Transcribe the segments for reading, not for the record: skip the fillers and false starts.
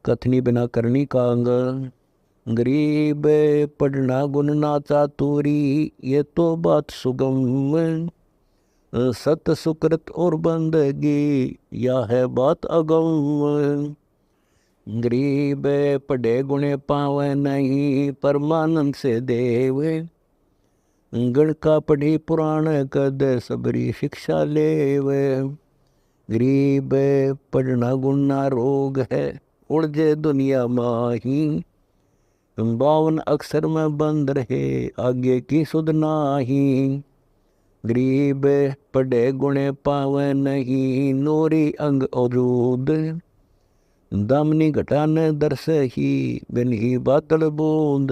कथनी बिना करनी कांग। गरीब पढ़ना गुण ना चातुरी, ये तो बात सुगम। सत सुकृत और बंदगी, या है बात अगम। गरीब पढ़े गुणे पावे नहीं, परमानंद से देव। गण का पढ़ी पुराण कद, सबरी शिक्षा लेव। गरीब पढ़ना गुण ना रोग है, उलझे दुनिया माही। 52 अक्षर में बंद रहे, आगे की सुध नाही। गरीब पढ़े गुणे पावे नहीं, नूरी अंग अरूद। दामनी घटान दरस ही, बिन ही बादल बूंद।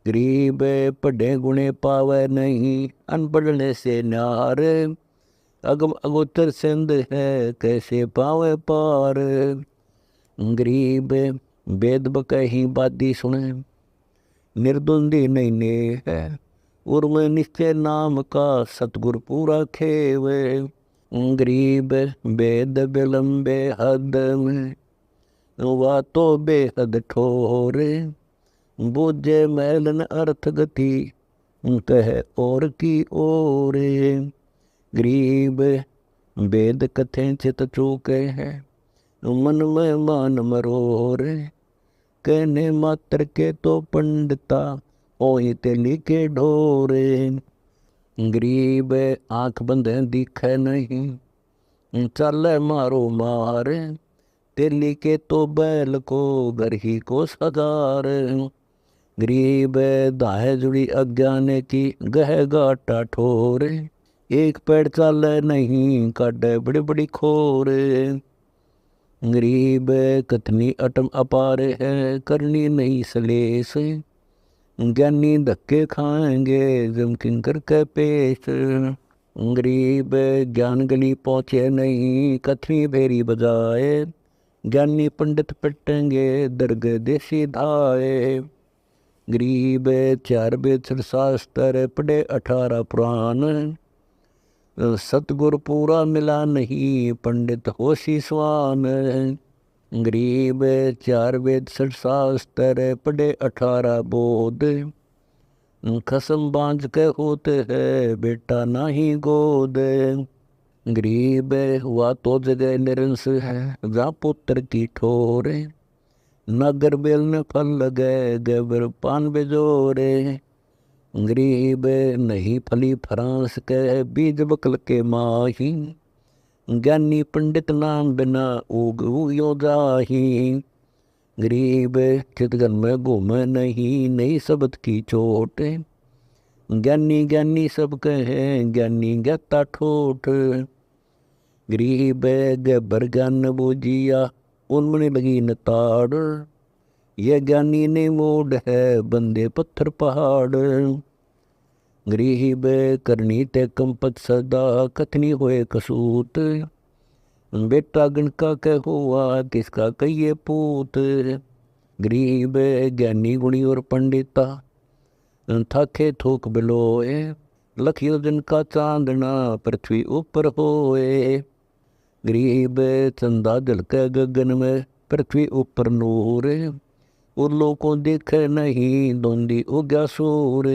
गरीब पढ़े गुणे पावे नहीं, अनपढ़ने से नार। अगम अगोचर सिंध है, कैसे पावे पार। गरीब वेद बकही बादी सुने, निर्दुंदी नहीं ने है। उर्म निश्चय नाम का, सतगुर पूरा खेवे। गरीब वेद विलंबे हद में, वा तो बेहद ठोरे। बूझे मैलन अर्थ गति, कह और की ओर। गरीब वेद कथे चित चूके हैं, मन में मान मरोर। कहने मात्र के तो पंडिता, ओहि तेली के ढोरे। गरीब आंख बंधे दिखे नहीं, चले मारो मार। तेली के तो बैल को, घर ही को सजार। गरीब दाहे जुड़ी अज्ञान की, गह गाटा ठोर। एक पैर चाले नहीं, काटे बड़ी बड़ी खोर। गरीब कथनी अटम अपार है, करनी नहीं सलेस। ज्ञानी धक्के खाएंगे, जम किंकर के पेश। गरीब ज्ञान गली पहुँचे नहीं, कथनी भेरी बजाए। ज्ञानी पंडित पिटेंगे, दर्ग देसी धाए। गरीब 4 वेद शास्त्र पढ़े, 18 पुराण। सतगुर पूरा मिला नहीं, पंडित होशी स्वान। गरीब 4 वेद शास्त्र पढ़े, 18 बोध। खसम बांझ के होते है, बेटा नाही गोद। गरीब हुआ तो जगह निरंस है, जहाँ पुत्र की ठोर। नगर बेल में फल लगे, गबर पान बेजोरे। गरीब नहीं फली फ्रांस के, बीज बकल के माही। ज्ञानी पंडित नाम बिना, उग यो जाही। गरीब चितगन में घूमे नहीं, नई शब्द की चोट। ज्ञानी ज्ञानी सब कहे, ज्ञानी ज्ञाता ठोठ। गरीब गबर ज्ञान बूझिया, उनमें लगी न ताड़। यह ज्ञानी ने मोड़ है, बंदे पत्थर पहाड़। गरीब करनी ते कंपत सदा, कथनी होए कसूत। बेटा गणका कह हुआ, किसका कहिए पूत। गरीब ज्ञानी गुणी और पंडिता, थाके थोक बिलोए। लखियो दिन का चांदना, पृथ्वी ऊपर होए। गरीब चंदा झलके गगन में, पृथ्वी ऊपर नूर। उल्लू को देखे नहीं, धुंधी उग्या सूर।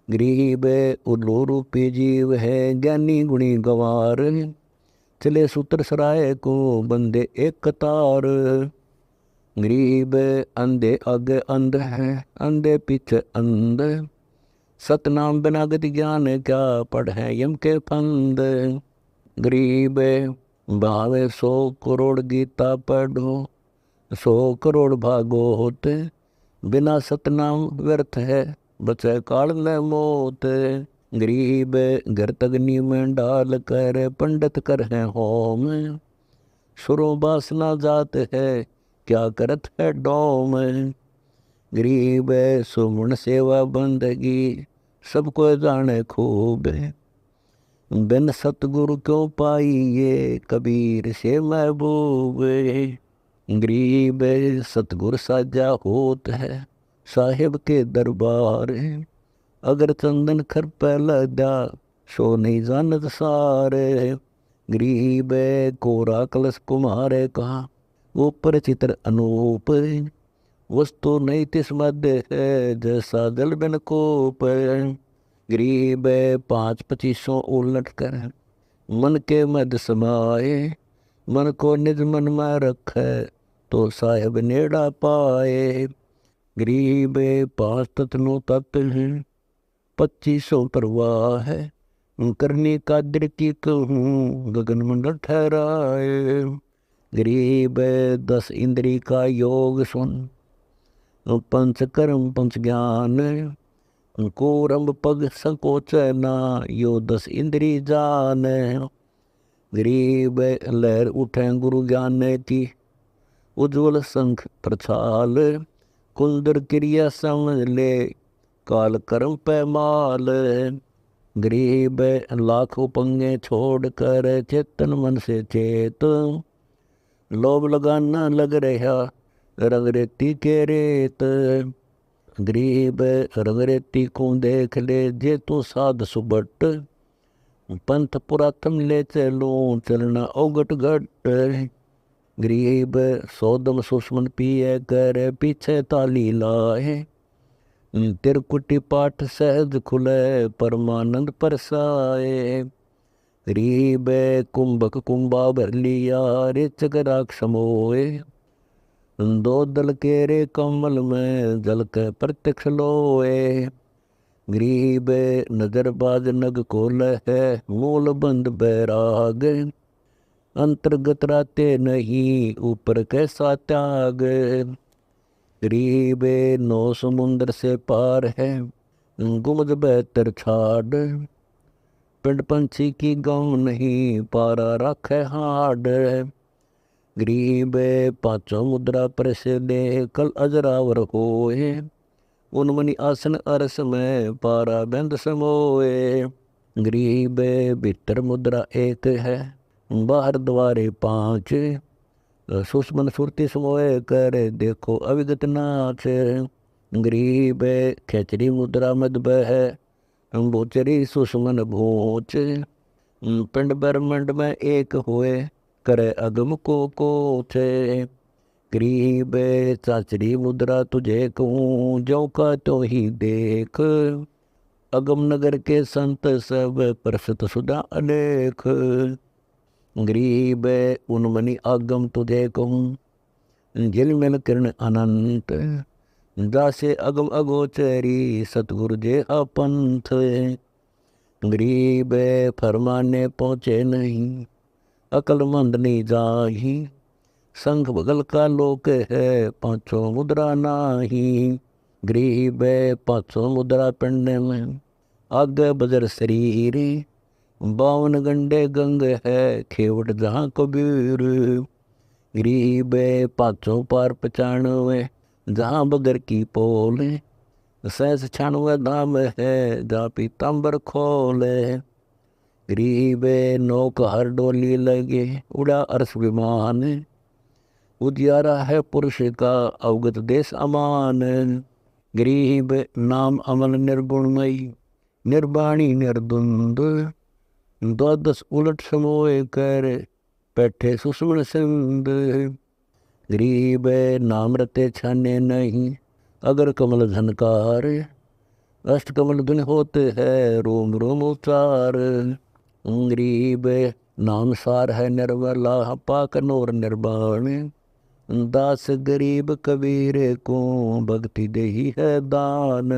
गरीब उल्लू रूपी जीव है, ज्ञानी गुणी गवार। चले सूत्र सराय को, बंदे एक कतार। गरीब अंधे आगे अंध है, अंधे पीछे अंध। सतनाम बिना गति ज्ञान, क्या पढ़े यम के फंद। गरीब भावे 100 करोड़ गीता पढ़ो, 100 करोड़ भागवत। बिना सतनाम व्यर्थ है, बचे काल न मौत। गरीब घर तगनी में डाल कर, पंडित कर है होम। सुरो बासना जात है, क्या करत है डोम। गरीब सुमन सेवा बंदगी, सबको जाने खूब। बिन सतगुरु क्यों पाइए, कबीर से महबूब। गरीब सतगुर साजा होत है, साहिब के दरबार। अगर चंदन खर पे लदा, सो नहीं जानत सारे। गरीब कोरा कलश कुम्हारे कहा, ऊपर चित्र अनूप, वस्तु नहीं तिस मध्य है, जैसा जल बिन कोप। गरीब 5-25 उलट कर, मन के मध्य समाए, मन को निज मन में रखे, तो साहेब नेड़ा पाए। गरीब 5 तत्वों तत्व हैं, 2500 परवाह है, करनी कादर की कहूँ, गगन मंडल ठहराए। गरीब 10 इंद्री का योग सुन, पंच कर्म पंच ज्ञान, कोरम्ब पग संकोच ना, यो 10 इंद्री जान। गरीब लहर उठे गुरु ज्ञान की, उज्ज्वल संख प्रछाल, कुंदर क्रिया समझ ले, काल कर्म पैमाल। गरीब लाखों पंगे छोड़ कर, चेतन मन से चेत, लोभ लगाना लग रहा, रंग रेती के रेत। गरीब रंग रेती को देख ले, जे तू साध सुबट, पंथ पुरातम ले चलो, चलना औगट घट। गरीब सौदम सुषमन पिए कर, पीछे ताली लाए, तिरकुटी पाठ सहज खुले, परमानंद परसाए। गरीब कुंभक कुंभा भर लिया, रेचक राख समोए, दो दल के रे कमल में, जल के प्रत्यक्ष लोए। गरीब नजरबाज नग खोल है, मूल बंद बैराग, अंतर्गत राते नहीं, ऊपर कैसा त्याग। गरीब 9 समुंदर से पार है, गुमज बेहतर छाड़, पिंड पंछी की गम नहीं, पारा रखे हाड। गरीब 5 मुद्रा पर से दे, कल अजरावर होए, उनमनि आसन अरस में, पारा बेंद समोए। गरीब भीतर मुद्रा एक है, बाहर द्वारे 5, सुषमन सुरति समोए कर, देखो अविगत नाच। गरीब खेचरी मुद्रा मद है, भोचरी सुषमन भोच, पिंड ब्रह्मंड में एक हुए, करे अगम को कोच। गरीब चाचरी मुद्रा तुझे कहूँ, जो का तो ही देख, अगम नगर के संत सब, प्रसत सुधा अलेख। गरीब उनमनि आगम तुझे कहूँ, झिलमिल किरण अनंत, दासे अगम अगोचरी, सतगुरु जे अपंथ। गरीब फरमाने पहुँचे नहीं, अकलमंद नहीं जाही, संघ बगल का लोक है, 5 मुद्रा नाही। गरीब 5 मुद्रा पिंड में, आगे बजर शरीर, 52 गंडे गंग है, खेवट जहाँ कबीर। गरीब 5 पार 95, जहाँ बगर की पोल, सहस 96 धाम है, जहाँ पीताम्बर खोले। गरीब नौक हर डोली लगे, उड़ा अरस विमान, उजियारा है पुरुष का, अवगत देश अमान। गरीब नाम अमल निर्गुणमयी, निर्वाणी निर्द्वंद, 12 उलट समोए कर, बैठे सुषमन सिंध। गरीब नाम रते छाने नहीं, अगर कमल झनकार, अष्ट कमल धुन होते है, रोम रोम उचार। गरीब नाम सार है निर्मला, पाक नूर निर्वाण, दास गरीब कबीर को, भक्ति देही है दान।